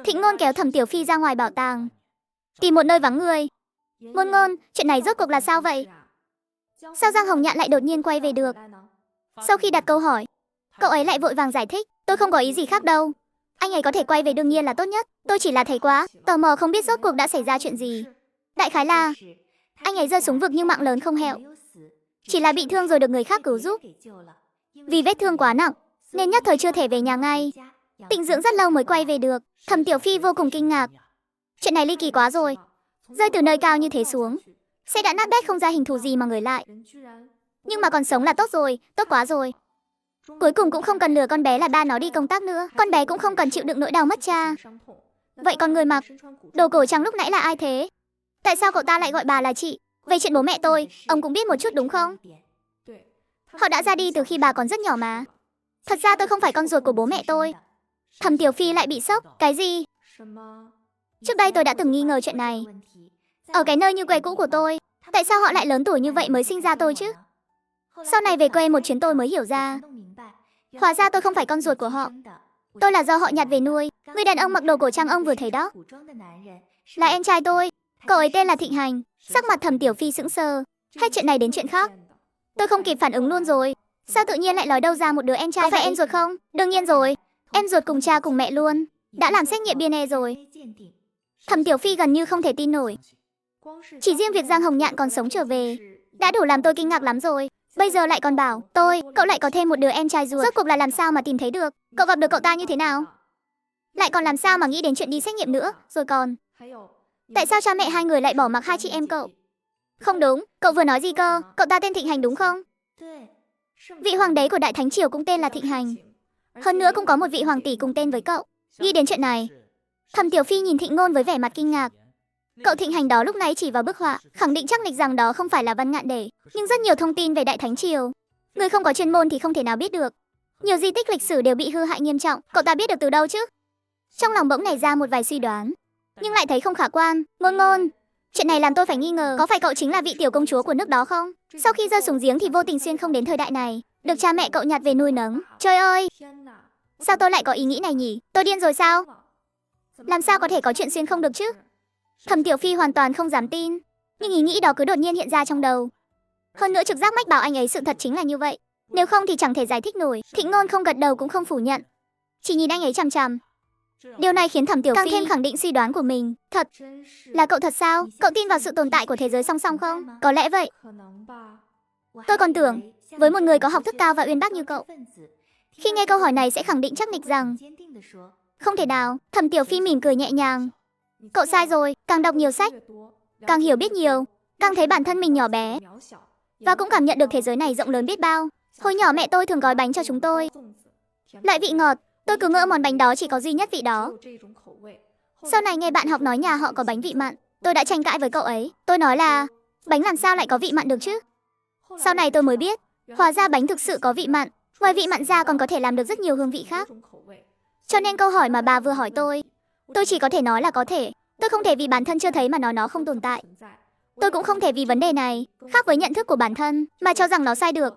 Thịnh Ngôn kéo Thẩm Tiểu Phi ra ngoài bảo tàng, tìm một nơi vắng người. Ngôn Ngôn, chuyện này rốt cuộc là sao vậy? Sao Giang Hồng Nhạn lại đột nhiên quay về được? Sau khi đặt câu hỏi, cậu ấy lại vội vàng giải thích, tôi không có ý gì khác đâu. Anh ấy có thể quay về đương nhiên là tốt nhất, tôi chỉ là thấy quá tò mò không biết rốt cuộc đã xảy ra chuyện gì. Đại khái là anh ấy rơi xuống vực nhưng mạng lớn không hẹo, chỉ là bị thương rồi được người khác cứu giúp. Vì vết thương quá nặng nên nhất thời chưa thể về nhà ngay, tĩnh dưỡng rất lâu mới quay về được. Thẩm Tiểu Phi vô cùng kinh ngạc. Chuyện này ly kỳ quá rồi, rơi từ nơi cao như thế xuống, xe đã nát bét không ra hình thù gì mà người lại. Nhưng mà còn sống là tốt rồi, tốt quá rồi. Cuối cùng cũng không cần lừa con bé là ba nó đi công tác nữa, con bé cũng không cần chịu đựng nỗi đau mất cha. Vậy còn người mặc đồ cổ trắng lúc nãy là ai thế? Tại sao cậu ta lại gọi bà là chị? Về chuyện bố mẹ tôi, ông cũng biết một chút đúng không? Họ đã ra đi từ khi bà còn rất nhỏ mà. Thật ra tôi không phải con ruột của bố mẹ tôi. Thẩm Tiểu Phi lại bị sốc. Cái gì? Trước đây tôi đã từng nghi ngờ chuyện này. Ở cái nơi như quê cũ của tôi, tại sao họ lại lớn tuổi như vậy mới sinh ra tôi chứ? Sau này về quê một chuyến tôi mới hiểu ra. Hóa ra tôi không phải con ruột của họ. Tôi là do họ nhặt về nuôi. Người đàn ông mặc đồ cổ trang ông vừa thấy đó là em trai tôi. Cậu ấy tên là Thịnh Hành. Sắc mặt Thẩm Tiểu Phi sững sờ. Hết chuyện này đến chuyện khác, tôi không kịp phản ứng luôn rồi. Sao tự nhiên lại nói đâu ra một đứa em trai? Có phải em ruột không? Đương nhiên rồi, em ruột cùng cha cùng mẹ luôn. Đã làm xét nghiệm DNA rồi. Thẩm Tiểu Phi gần như không thể tin nổi. Chỉ riêng việc Giang Hồng Nhạn còn sống trở về đã đủ làm tôi kinh ngạc lắm rồi. Bây giờ lại còn bảo cậu lại có thêm một đứa em trai ruột. Rốt cuộc là làm sao mà tìm thấy được? Cậu gặp được cậu ta như thế nào? Lại còn làm sao mà nghĩ đến chuyện đi xét nghiệm nữa? Rồi còn, tại sao cha mẹ hai người lại bỏ mặc hai chị em cậu? Không đúng, cậu vừa nói gì cơ? Cậu ta tên Thịnh Hành đúng không? Vị hoàng đế của Đại Thánh Triều cũng tên là Thịnh Hành. Hơn nữa cũng có một vị hoàng tỷ cùng tên với cậu. Nghĩ đến chuyện này, Thẩm Tiểu Phi nhìn Thịnh Ngôn với vẻ mặt kinh ngạc. Cậu Thịnh Hành đó lúc nãy chỉ vào bức họa, khẳng định chắc nịch rằng đó không phải là Văn Ngạn Để, nhưng rất nhiều thông tin về Đại Thánh Triều, người không có chuyên môn thì không thể nào biết được. Nhiều di tích lịch sử đều bị hư hại nghiêm trọng, cậu ta biết được từ đâu chứ? Trong lòng bỗng nảy ra một vài suy đoán, nhưng lại thấy không khả quan. Ngôn Ngôn, chuyện này làm tôi phải nghi ngờ, có phải cậu chính là vị tiểu công chúa của nước đó không? Sau khi rơi xuống giếng thì vô tình xuyên không đến thời đại này, được cha mẹ cậu nhặt về nuôi nấng. Trời ơi, sao tôi lại có ý nghĩ này nhỉ? Tôi điên rồi sao? Làm sao có thể có chuyện xuyên không được chứ? Thẩm Tiểu Phi hoàn toàn không dám tin, nhưng ý nghĩ đó cứ đột nhiên hiện ra trong đầu. Hơn nữa trực giác mách bảo anh ấy sự thật chính là như vậy, nếu không thì chẳng thể giải thích nổi. Thịnh Ngôn không gật đầu cũng không phủ nhận, chỉ nhìn anh ấy chằm chằm. Điều này khiến Thẩm Tiểu Phi càng thêm khẳng định suy đoán của mình. Thật là cậu thật sao? Cậu tin vào sự tồn tại của thế giới song song không? Có lẽ vậy. Tôi còn tưởng với một người có học thức cao và uyên bác như cậu, khi nghe câu hỏi này sẽ khẳng định chắc nịch rằng không thể nào. Thẩm Tiểu Phi mỉm cười nhẹ nhàng. Cậu sai rồi, càng đọc nhiều sách, càng hiểu biết nhiều, càng thấy bản thân mình nhỏ bé, và cũng cảm nhận được thế giới này rộng lớn biết bao. Hồi nhỏ mẹ tôi thường gói bánh cho chúng tôi, loại vị ngọt, tôi cứ ngỡ món bánh đó chỉ có duy nhất vị đó. Sau này nghe bạn học nói nhà họ có bánh vị mặn, tôi đã tranh cãi với cậu ấy. Tôi nói là bánh làm sao lại có vị mặn được chứ? Sau này tôi mới biết, hóa ra bánh thực sự có vị mặn, ngoài vị mặn ra còn có thể làm được rất nhiều hương vị khác. Cho nên câu hỏi mà bà vừa hỏi tôi chỉ có thể nói là có thể. Tôi không thể vì bản thân chưa thấy mà nói nó không tồn tại. Tôi cũng không thể vì vấn đề này, khác với nhận thức của bản thân, mà cho rằng nó sai được.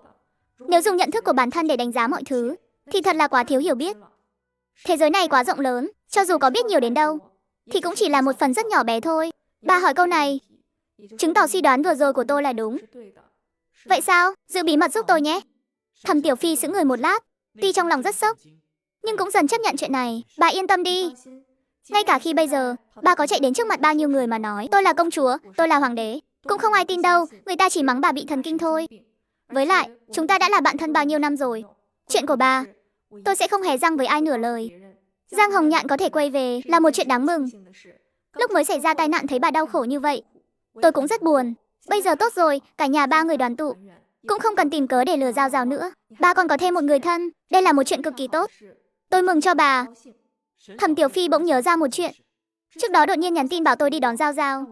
Nếu dùng nhận thức của bản thân để đánh giá mọi thứ, thì thật là quá thiếu hiểu biết. Thế giới này quá rộng lớn, cho dù có biết nhiều đến đâu, thì cũng chỉ là một phần rất nhỏ bé thôi. Bà hỏi câu này, chứng tỏ suy đoán vừa rồi của tôi là đúng. Vậy sao? Giữ bí mật giúp tôi nhé. Thẩm Tiểu Phi sững người một lát, tuy trong lòng rất sốc, nhưng cũng dần chấp nhận chuyện này. Bà yên tâm đi. Ngay cả khi bây giờ, bà có chạy đến trước mặt bao nhiêu người mà nói tôi là công chúa, tôi là hoàng đế, cũng không ai tin đâu, người ta chỉ mắng bà bị thần kinh thôi. Với lại, chúng ta đã là bạn thân bao nhiêu năm rồi. Chuyện của bà, tôi sẽ không hề răng với ai nửa lời. Giang Hồng Nhạn có thể quay về là một chuyện đáng mừng. Lúc mới xảy ra tai nạn thấy bà đau khổ như vậy, tôi cũng rất buồn. Bây giờ tốt rồi, cả nhà ba người đoàn tụ, cũng không cần tìm cớ để lừa Giao Giao nữa. Ba còn có thêm một người thân, đây là một chuyện cực kỳ tốt. Tôi mừng cho bà. Thẩm Tiểu Phi bỗng nhớ ra một chuyện. Trước đó đột nhiên nhắn tin bảo tôi đi đón Giao Giao.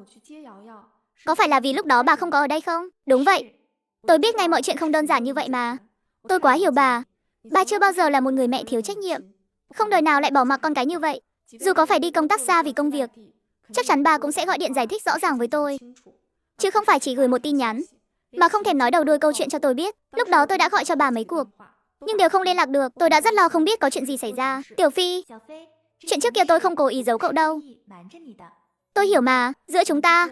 Có phải là vì lúc đó bà không có ở đây không? Đúng vậy. Tôi biết ngay mọi chuyện không đơn giản như vậy mà. Tôi quá hiểu bà. Bà chưa bao giờ là một người mẹ thiếu trách nhiệm, không đời nào lại bỏ mặc con cái như vậy. Dù có phải đi công tác xa vì công việc, chắc chắn bà cũng sẽ gọi điện giải thích rõ ràng với tôi, chứ không phải chỉ gửi một tin nhắn mà không thèm nói đầu đuôi câu chuyện cho tôi biết. Lúc đó tôi đã gọi cho bà mấy cuộc, nhưng đều không liên lạc được. Tôi đã rất lo không biết có chuyện gì xảy ra. Tiểu Phi, Chuyện trước kia tôi không cố ý giấu cậu đâu. Tôi hiểu mà, giữa chúng ta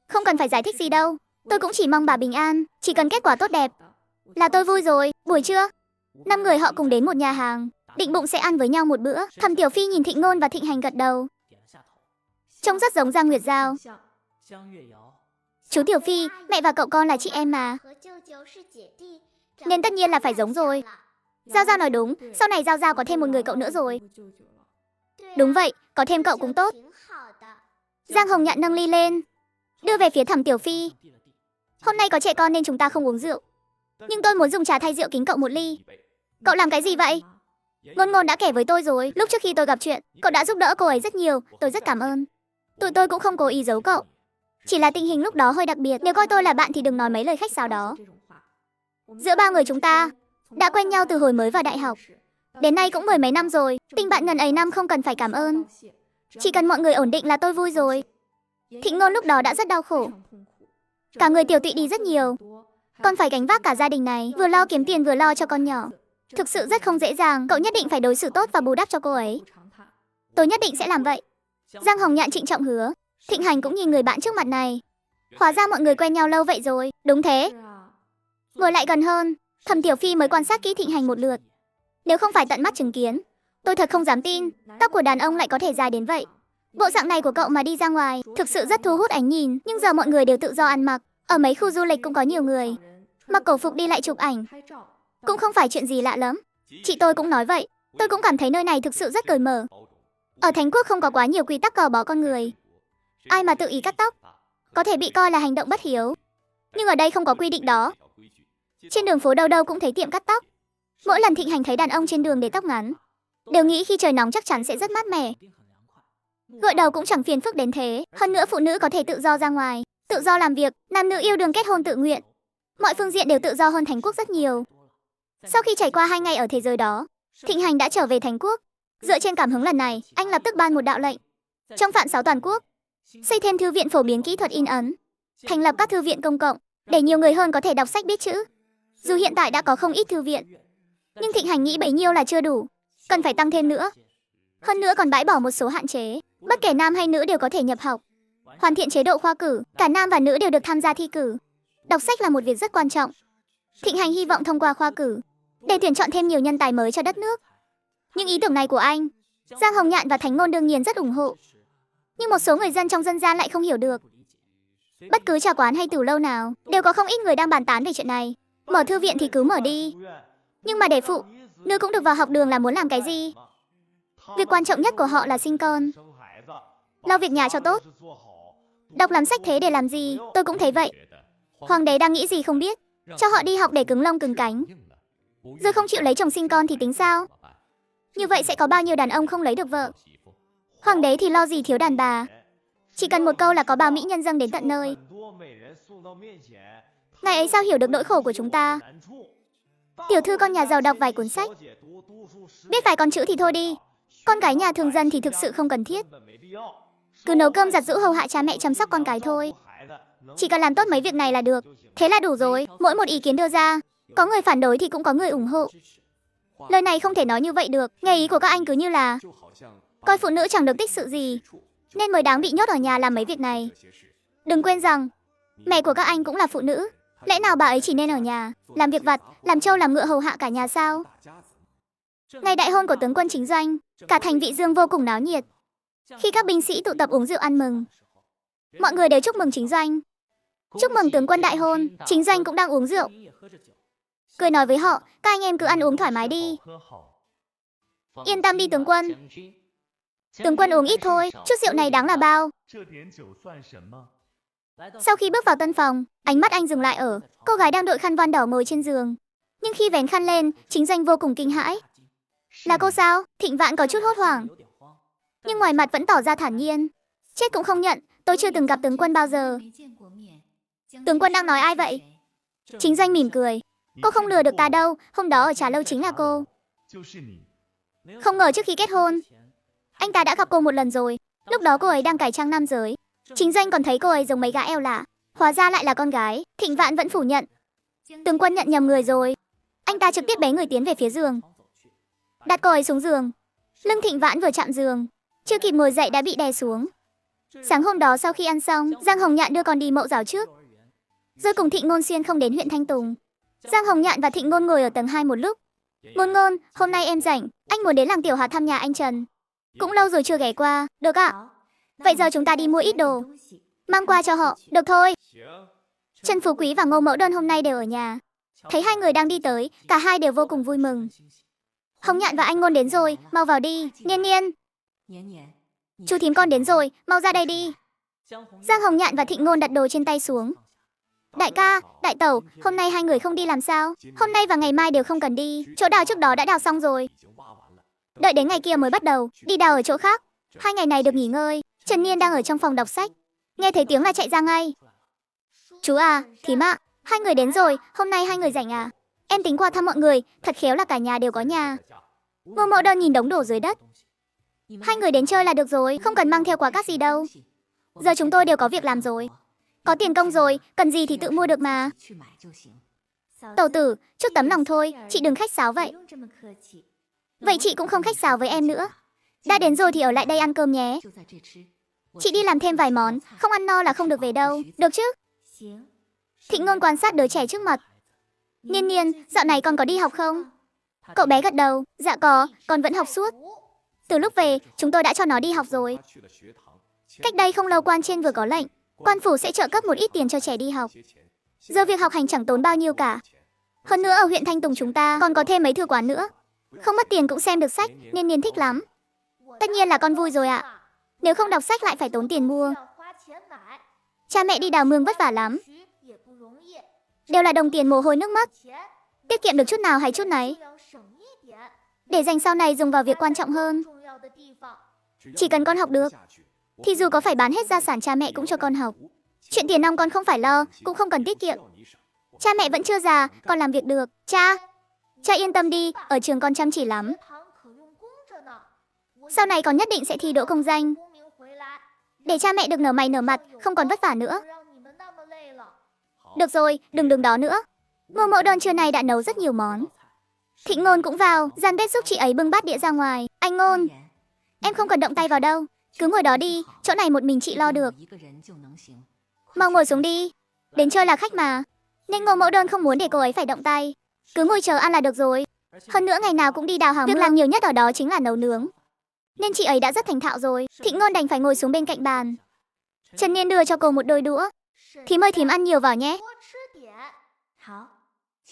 không cần phải giải thích gì đâu. Tôi cũng chỉ mong bà bình an, chỉ cần kết quả tốt đẹp là tôi vui rồi. Buổi trưa, 5 người họ cùng đến một nhà hàng, định bụng sẽ ăn với nhau một bữa. Thẩm Tiểu Phi nhìn Thịnh Ngôn và Thịnh Hành gật đầu. Trông rất giống Giang Nguyệt Giao. Chú Tiểu Phi, mẹ và cậu con là chị em mà, nên tất nhiên là phải giống rồi. Giao Giao nói đúng, sau này Giao Giao có thêm một người cậu nữa rồi. Đúng vậy, có thêm cậu cũng tốt. Giang Hồng Nhạn nâng ly lên, đưa về phía Thẩm Tiểu Phi. Hôm nay có trẻ con nên chúng ta không uống rượu, nhưng tôi muốn dùng trà thay rượu kính cậu một ly. Cậu làm cái gì vậy? Ngôn Ngôn đã kể với tôi rồi, lúc trước khi tôi gặp chuyện, cậu đã giúp đỡ cô ấy rất nhiều, tôi rất cảm ơn. Tụi tôi cũng không cố ý giấu cậu, chỉ là tình hình lúc đó hơi đặc biệt. Nếu coi tôi là bạn thì đừng nói mấy lời khách sáo đó. Giữa ba người chúng ta đã quen nhau từ hồi mới vào đại học, đến nay cũng mười mấy năm rồi. Tình bạn ngần ấy năm không cần phải cảm ơn, chỉ cần mọi người ổn định là tôi vui rồi. Thịnh Ngôn lúc đó đã rất đau khổ, cả người tiểu tụy đi rất nhiều, còn phải gánh vác cả gia đình này, vừa lo kiếm tiền vừa lo cho con nhỏ. Thực sự rất không dễ dàng, cậu nhất định phải đối xử tốt và bù đắp cho cô ấy. Tôi nhất định sẽ làm vậy. Giang Hồng Nhạn trịnh trọng hứa. Thịnh Hành cũng nhìn người bạn trước mặt này. Hóa ra mọi người quen nhau lâu vậy rồi. Đúng thế. Ngồi lại gần hơn, Thẩm Tiểu Phi mới quan sát kỹ Thịnh Hành một lượt. Nếu không phải tận mắt chứng kiến, tôi thật không dám tin tóc của đàn ông lại có thể dài đến vậy. Bộ dạng này của cậu mà đi ra ngoài thực sự rất thu hút ánh nhìn. Nhưng giờ mọi người đều tự do ăn mặc, ở mấy khu du lịch cũng có nhiều người mặc cổ phục đi lại chụp ảnh, cũng không phải chuyện gì lạ lắm. Chị tôi cũng nói vậy. Tôi cũng cảm thấy nơi này thực sự rất cởi mở. Ở Thánh Quốc không có quá nhiều quy tắc gò bó con người. Ai mà tự ý cắt tóc có thể bị coi là hành động bất hiếu. Nhưng ở đây không có quy định đó. Trên đường phố đâu đâu cũng thấy tiệm cắt tóc. Mỗi lần Thịnh Hành thấy đàn ông trên đường để tóc ngắn, đều nghĩ khi trời nóng chắc chắn sẽ rất mát mẻ. Gội đầu cũng chẳng phiền phức đến thế. Hơn nữa phụ nữ có thể tự do ra ngoài, tự do làm việc, nam nữ yêu đương kết hôn tự nguyện. Mọi phương diện đều tự do hơn Thánh Quốc rất nhiều. Sau khi trải qua 2 ngày ở thế giới đó, Thịnh Hành đã trở về Thánh Quốc. Dựa trên cảm hứng lần này, anh lập tức ban một đạo lệnh. Trong phạm 6 toàn quốc, xây thêm thư viện phổ biến kỹ thuật in ấn, thành lập các thư viện công cộng, để nhiều người hơn có thể đọc sách biết chữ. Dù hiện tại đã có không ít thư viện, nhưng Thịnh Hành nghĩ bấy nhiêu là chưa đủ, cần phải tăng thêm nữa. Hơn nữa còn bãi bỏ một số hạn chế, bất kể nam hay nữ đều có thể nhập học. Hoàn thiện chế độ khoa cử, cả nam và nữ đều được tham gia thi cử. Đọc sách là một việc rất quan trọng. Thịnh Hành hy vọng thông qua khoa cử để tuyển chọn thêm nhiều nhân tài mới cho đất nước. Nhưng ý tưởng này của anh, Giang Hồng Nhạn và Thánh Ngôn đương nhiên rất ủng hộ. Nhưng một số người dân trong dân gian lại không hiểu được. Bất cứ trà quán hay tử lâu nào, đều có không ít người đang bàn tán về chuyện này. Mở thư viện thì cứ mở đi, nhưng mà để phụ nữ cũng được vào học đường là muốn làm cái gì? Việc quan trọng nhất của họ là sinh con, lo việc nhà cho tốt. Đọc làm sách thế để làm gì? Tôi cũng thấy vậy. Hoàng đế đang nghĩ gì không biết, cho họ đi học để cứng lông cứng cánh, rồi không chịu lấy chồng sinh con thì tính sao? Như vậy sẽ có bao nhiêu đàn ông không lấy được vợ? Hoàng đế thì lo gì thiếu đàn bà, chỉ cần một câu là có bao mỹ nhân dâng đến tận nơi. Ngài ấy sao hiểu được nỗi khổ của chúng ta? Tiểu thư con nhà giàu đọc vài cuốn sách, biết vài con chữ thì thôi đi. Con gái nhà thường dân thì thực sự không cần thiết. Cứ nấu cơm giặt giũ hầu hạ cha mẹ chăm sóc con cái thôi. Chỉ cần làm tốt mấy việc này là được, thế là đủ rồi. Mỗi một ý kiến đưa ra, có người phản đối thì cũng có người ủng hộ. Lời này không thể nói như vậy được. Nghe ý của các anh cứ như là coi phụ nữ chẳng được tích sự gì, nên mới đáng bị nhốt ở nhà làm mấy việc này. Đừng quên rằng mẹ của các anh cũng là phụ nữ. Lẽ nào bà ấy chỉ nên ở nhà làm việc vặt, làm trâu làm ngựa hầu hạ cả nhà sao? Ngày đại hôn của tướng quân Chính Doanh, cả thành Vị Dương vô cùng náo nhiệt. Khi các binh sĩ tụ tập uống rượu ăn mừng, mọi người đều chúc mừng Chính Doanh, chúc mừng tướng quân đại hôn. Chính Doanh cũng đang uống rượu, cười nói với họ, các anh em cứ ăn uống thoải mái đi. Yên tâm đi tướng quân. Tướng quân uống ít thôi, chút rượu này đáng là bao. Sau khi bước vào tân phòng, ánh mắt anh dừng lại ở cô gái đang đội khăn voan đỏ ngồi trên giường. Nhưng khi vén khăn lên, Chính Doanh vô cùng kinh hãi. Là cô sao? Thịnh Vãn có chút hốt hoảng, nhưng ngoài mặt vẫn tỏ ra thản nhiên. Chết cũng không nhận, tôi chưa từng gặp tướng quân bao giờ. Tướng quân đang nói ai vậy? Chính Doanh mỉm cười. Cô không lừa được ta đâu, hôm đó ở trà lâu chính là cô. Không ngờ trước khi kết hôn, anh ta đã gặp cô một lần rồi. Lúc đó cô ấy đang cải trang nam giới. Chính Doanh còn thấy cô ấy giống mấy gã eo lạ, hóa ra lại là con gái. Thịnh Vãn vẫn phủ nhận. Tướng quân nhận nhầm người rồi. Anh ta trực tiếp bế người tiến về phía giường, đặt cô ấy xuống giường. Lưng Thịnh Vãn vừa chạm giường, Chưa kịp ngồi dậy đã bị đè xuống. Sáng hôm đó sau khi ăn xong, Giang Hồng Nhạn đưa con đi mẫu giáo trước. Rồi cùng Thịnh Ngôn xuyên không đến huyện Thanh Tùng. Giang Hồng Nhạn và Thịnh Ngôn ngồi ở tầng 2 một lúc. Ngôn Ngôn, hôm nay em rảnh, anh muốn đến làng Tiểu Hà thăm nhà anh Trần. Cũng lâu rồi chưa ghé qua, được ạ? Vậy giờ chúng ta đi mua ít đồ, mang qua cho họ, được thôi. Trần Phú Quý và Ngô Mẫu Đơn hôm nay đều ở nhà. Thấy hai người đang đi tới, cả hai đều vô cùng vui mừng. Hồng Nhạn và anh Ngôn đến rồi, mau vào đi. Niên Niên, chú thím con đến rồi, mau ra đây đi. Giang Hồng Nhạn và Thịnh Ngôn đặt đồ trên tay xuống. Đại ca, đại tẩu, hôm nay hai người không đi làm sao? Hôm nay và ngày mai đều không cần đi, chỗ đào trước đó đã đào xong rồi. Đợi đến ngày kia mới bắt đầu, đi đào ở chỗ khác. 2 ngày này được nghỉ ngơi. Trần Niên đang ở trong phòng đọc sách, nghe thấy tiếng là chạy ra ngay. Chú à, thím ạ, hai người đến rồi, hôm nay hai người rảnh à? Em tính qua thăm mọi người, thật khéo là cả nhà đều có nhà. Ngô Mẫu Đơn nhìn đống đổ dưới đất. Hai người đến chơi là được rồi, không cần mang theo quà cáp gì đâu. Giờ chúng tôi đều có việc làm rồi. Có tiền công rồi, cần gì thì tự mua được mà. Tẩu tử, chút tấm lòng thôi, chị đừng khách sáo vậy. Vậy chị cũng không khách sáo với em nữa. Đã đến rồi thì ở lại đây ăn cơm nhé. Chị đi làm thêm vài món, không ăn no là không được về đâu, được chứ? Thịnh Ngôn quan sát đứa trẻ trước mặt. Niên Niên, dạo này con có đi học không? Cậu bé gật đầu, dạ có, con vẫn học suốt. Từ lúc về, chúng tôi đã cho nó đi học rồi. Cách đây không lâu quan trên vừa có lệnh, quan phủ sẽ trợ cấp một ít tiền cho trẻ đi học. Giờ việc học hành chẳng tốn bao nhiêu cả. Hơn nữa ở huyện Thanh Tùng chúng ta còn có thêm mấy thư quán nữa. Không mất tiền cũng xem được sách, Niên Niên thích lắm. Tất nhiên là con vui rồi ạ. Nếu không đọc sách lại phải tốn tiền mua. Cha mẹ đi đào mương vất vả lắm. Đều là đồng tiền mồ hôi nước mắt. Tiết kiệm được chút nào hay chút nấy, để dành sau này dùng vào việc quan trọng hơn. Chỉ cần con học được, thì dù có phải bán hết gia sản cha mẹ cũng cho con học. Chuyện tiền nong con không phải lo, cũng không cần tiết kiệm. Cha mẹ vẫn chưa già, con làm việc được. Cha yên tâm đi, ở trường con chăm chỉ lắm. Sau này con nhất định sẽ thi đỗ công danh, để cha mẹ được nở mày nở mặt, không còn vất vả nữa. Được rồi, đừng đứng đó nữa. Ngô Mẫu Đơn trưa nay đã nấu rất nhiều món. Thịnh Ngôn cũng vào, gian bếp giúp chị ấy bưng bát đĩa ra ngoài. Anh Ngôn, em không cần động tay vào đâu, cứ ngồi đó đi, chỗ này một mình chị lo được. Mau ngồi xuống đi, đến chơi là khách mà, nên Ngô Mẫu Đơn không muốn để cô ấy phải động tay. Cứ ngồi chờ ăn là được rồi. Hơn nữa ngày nào cũng đi đào hào mương, việc làm nhiều nhất ở đó chính là nấu nướng, nên chị ấy đã rất thành thạo rồi. Thịnh Ngôn đành phải ngồi xuống bên cạnh bàn. Trần Niên đưa cho cô một đôi đũa. Thím ơi, thím ăn nhiều vào nhé.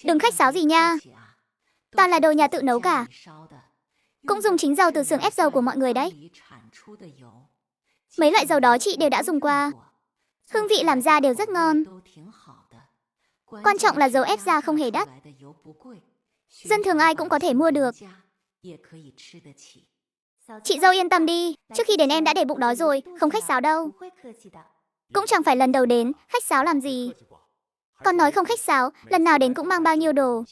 Đừng khách sáo gì nha, toàn là đồ nhà tự nấu cả. Cũng dùng chính dầu từ xưởng ép dầu của mọi người đấy. Mấy loại dầu đó chị đều đã dùng qua, hương vị làm ra đều rất ngon. Quan trọng là dầu ép ra không hề đắt, dân thường ai cũng có thể mua được. Chị dâu yên tâm đi, trước khi đến em đã để bụng đói rồi, không khách sáo đâu. Cũng chẳng phải lần đầu đến, khách sáo làm gì. Con nói không khách sáo, lần nào đến cũng mang bao nhiêu đồ.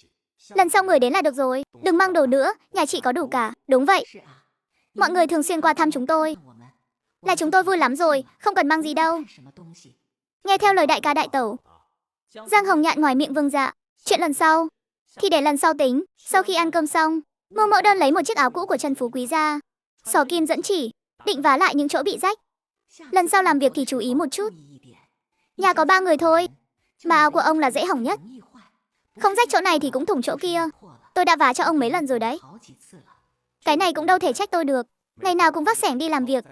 Lần sau người đến là được rồi, đừng mang đồ nữa, nhà chị có đủ cả. Đúng vậy, mọi người thường xuyên qua thăm chúng tôi, là chúng tôi vui lắm rồi, không cần mang gì đâu. Nghe theo lời đại ca đại tẩu. Giang Hồng Nhạn ngoài miệng vâng dạ. Chuyện lần sau thì để lần sau tính. Sau khi ăn cơm xong, Ngô Mẫu Đơn lấy một chiếc áo cũ của Trần Phú Quý ra, xỏ kim dẫn chỉ, định vá lại những chỗ bị rách. Lần sau làm việc thì chú ý một chút. Nhà có 3 người thôi, mà áo của ông là dễ hỏng nhất. Không rách chỗ này thì cũng thủng chỗ kia. Tôi đã vá cho ông mấy lần rồi đấy. Cái này cũng đâu thể trách tôi được, ngày nào cũng vác xẻng đi làm việc.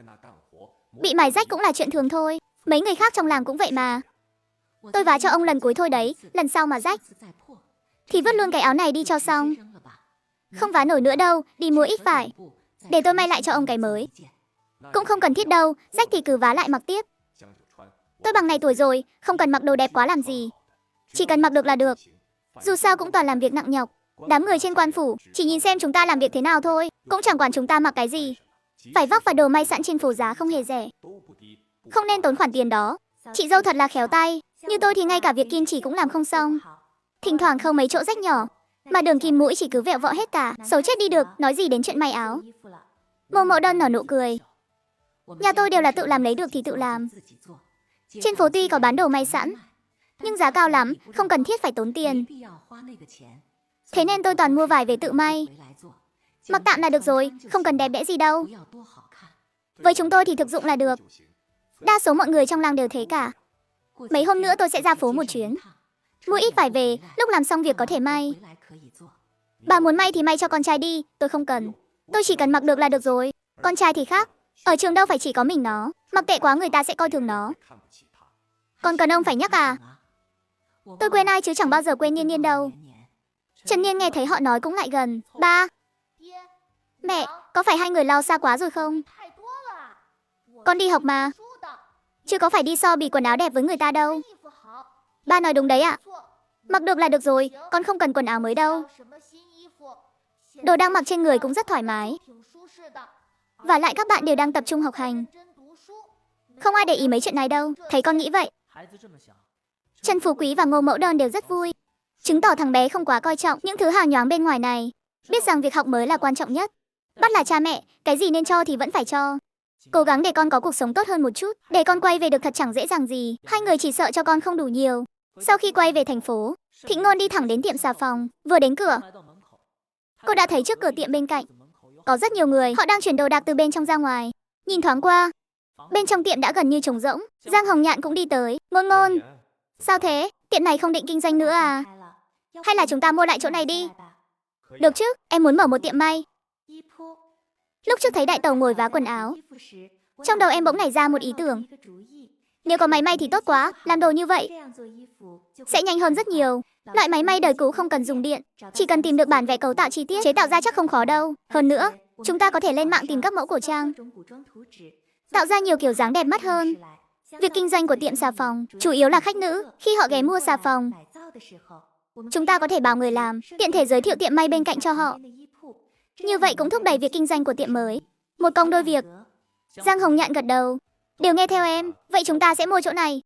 Bị mài rách cũng là chuyện thường thôi, mấy người khác trong làng cũng vậy mà. Tôi vá cho ông lần cuối thôi đấy, lần sau mà rách thì vứt luôn cái áo này đi cho xong. Không vá nổi nữa đâu, đi mua ít vải, để tôi may lại cho ông cái mới. Cũng không cần thiết đâu, rách thì cứ vá lại mặc tiếp. Tôi bằng này tuổi rồi, không cần mặc đồ đẹp quá làm gì, chỉ cần mặc được là được. Dù sao cũng toàn làm việc nặng nhọc. Đám người trên quan phủ chỉ nhìn xem chúng ta làm việc thế nào thôi, cũng chẳng quản chúng ta mặc cái gì. Vải vóc và đồ may sẵn trên phố giá không hề rẻ, không nên tốn khoản tiền đó. Chị dâu thật là khéo tay, như tôi thì ngay cả việc kim chỉ cũng làm không xong. Thỉnh thoảng khâu mấy chỗ rách nhỏ, mà đường kim mũi chỉ cứ vẹo vọ hết cả, xấu chết đi được, nói gì đến chuyện may áo. Ngô Mẫu Đơn nở nụ cười. Nhà tôi đều là tự làm lấy được thì tự làm. Trên phố tuy có bán đồ may sẵn, nhưng giá cao lắm, không cần thiết phải tốn tiền. Thế nên tôi toàn mua vải về tự may. Mặc tạm là được rồi, không cần đẹp đẽ gì đâu. Với chúng tôi thì thực dụng là được. Đa số mọi người trong làng đều thế cả. Mấy hôm nữa tôi sẽ ra phố một chuyến. Mua ít vải về, lúc làm xong việc có thể may. Bà muốn may thì may cho con trai đi, tôi không cần. Tôi chỉ cần mặc được là được rồi. Con trai thì khác. Ở trường đâu phải chỉ có mình nó. Mặc tệ quá người ta sẽ coi thường nó. Còn cần ông phải nhắc à? Tôi quên ai chứ chẳng bao giờ quên Nhiên Nhiên đâu. Trần Nhiên nghe thấy họ nói cũng lại gần. Ba. Mẹ, có phải hai người lao xa quá rồi không? Con đi học mà. Chứ có phải đi so bì quần áo đẹp với người ta đâu. Ba nói đúng đấy ạ. Mặc được là được rồi, con không cần quần áo mới đâu. Đồ đang mặc trên người cũng rất thoải mái. Và lại các bạn đều đang tập trung học hành. Không ai để ý mấy chuyện này đâu, thấy con nghĩ vậy. Trần Phú Quý và Ngô Mẫu Đơn đều rất vui. Chứng tỏ thằng bé không quá coi trọng những thứ hào nhoáng bên ngoài này. Biết rằng việc học mới là quan trọng nhất. Bắt là cha mẹ, cái gì nên cho thì vẫn phải cho. Cố gắng để con có cuộc sống tốt hơn một chút. Để con quay về được thật chẳng dễ dàng gì. Hai người chỉ sợ cho con không đủ nhiều. Sau khi quay về thành phố, Thịnh Ngôn đi thẳng đến tiệm xà phòng. Vừa đến cửa, cô đã thấy trước cửa tiệm bên cạnh có rất nhiều người, họ đang chuyển đồ đạc từ bên trong ra ngoài. Nhìn thoáng qua, bên trong tiệm đã gần như trống rỗng. Giang Hồng Nhạn cũng đi tới. Ngôn Ngôn, sao thế? Tiệm này không định kinh doanh nữa à? Hay là chúng ta mua lại chỗ này đi? Được chứ, em muốn mở một tiệm may. Lúc trước thấy Đại Tẩu ngồi vá quần áo, trong đầu em bỗng nảy ra một ý tưởng. Nếu có máy may thì tốt quá, làm đồ như vậy sẽ nhanh hơn rất nhiều. Loại máy may đời cũ không cần dùng điện, chỉ cần tìm được bản vẽ cấu tạo chi tiết, chế tạo ra chắc không khó đâu. Hơn nữa, chúng ta có thể lên mạng tìm các mẫu cổ trang, tạo ra nhiều kiểu dáng đẹp mắt hơn. Việc kinh doanh của tiệm xà phòng chủ yếu là khách nữ. Khi họ ghé mua xà phòng, chúng ta có thể bảo người làm, tiện thể giới thiệu tiệm may bên cạnh cho họ. Như vậy cũng thúc đẩy việc kinh doanh của tiệm mới. Một công đôi việc. Giang Hồng Nhạn gật đầu. Đều nghe theo em, vậy chúng ta sẽ mua chỗ này.